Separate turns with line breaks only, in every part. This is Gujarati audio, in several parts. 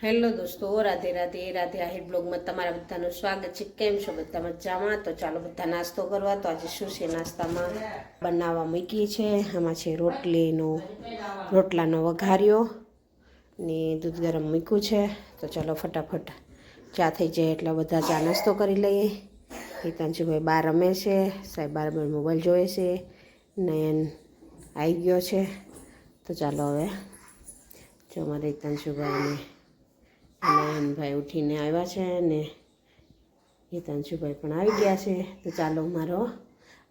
હેલો દોસ્તો, રાધે રાધે રાધે આહિર બ્લોગમાં તમારા બધાનું સ્વાગત છે। કેમ છો બધા મજામાં? તો ચાલો બધા નાસ્તો કરવા। તો આજે શું છે નાસ્તામાં બનાવવા મૂકી છે? આમાં છે રોટલાનો વઘાર્યો ને દૂધ ગરમ મૂક્યું છે। તો ચાલો ફટાફટ ચા થઈ જાય એટલે બધા ચા નાસ્તો કરી લઈએ। હિતાંશુભાઈ બહાર રમે છે, સાહેબ બાર મોબાઈલ જોવે છે, નયન આવી ગયો છે। તો ચાલો હવે જો અમારે હિતાંશુભાઈને નયનભાઈ ઉઠીને આવ્યા છે ને હિતાંશુભાઈ પણ આવી ગયા છે। તો ચાલો મારો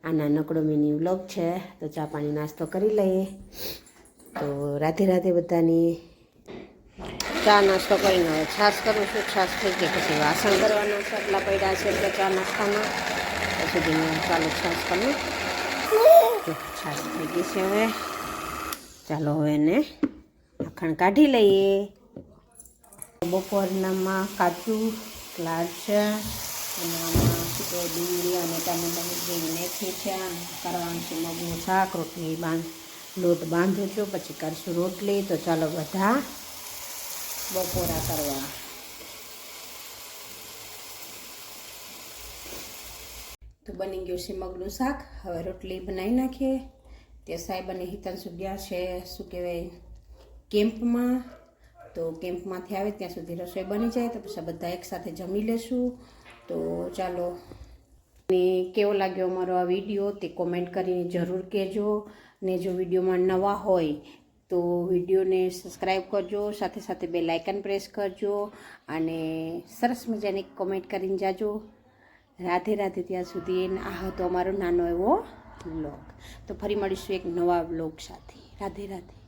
આ નાનકડો મિની વ્લોગ છે। તો ચા પાણી નાસ્તો કરી લઈએ। તો રાધે રાધે બધાની। ચા નાસ્તો કરીને હવે છાશ કરું છું। છાશ થઈ ગઈ પછી વાસણ કરવાના છે, એટલા પડ્યા છે એટલે ચા નાસ્તાના પછી ચાલો છાશ કરું। છાશ થઈ ગઈ છે હવે ચાલો હવે એને માખણ કાઢી લઈએ। બપોરનામાં કાચું સલાડ છે અને આમાં ડુંગળી અને ટામેટા જેવી મેથી છે। કરવાનું છે મગનું શાક। રોટલી લોટ બાંધું છું, પછી કરશું રોટલી। તો ચાલો બધા બપોરા કરવા। તો બની ગયું છે મગનું શાક। હવે રોટલી બનાવી નાખીએ। તે સાહેબ અને હિતાંશુ ગયા છે શું કહેવાય કેમ્પમાં। તો કેમ્પમાંથી આવે ત્યાં સુધી રસોઈ બની જાય તો પછી બધા એકસાથે જમી લેશું। તો ચાલો, ને કેવો લાગ્યો અમારો આ વિડીયો તે કોમેન્ટ કરીને જરૂર કહેજો। ને જો વિડીયોમાં નવા હોય તો વિડીયોને સબસ્ક્રાઈબ કરજો, સાથે સાથે બેલ આઇકન પ્રેસ કરજો અને સરસ મજાની કોમેન્ટ કરીને જાજો। રાધે રાધે ત્યાં સુધી। આ હતો અમારો નાનો એવો વ્લોગ। તો ફરી મળીશું એક નવા વ્લોગ સાથે। રાધે રાધે।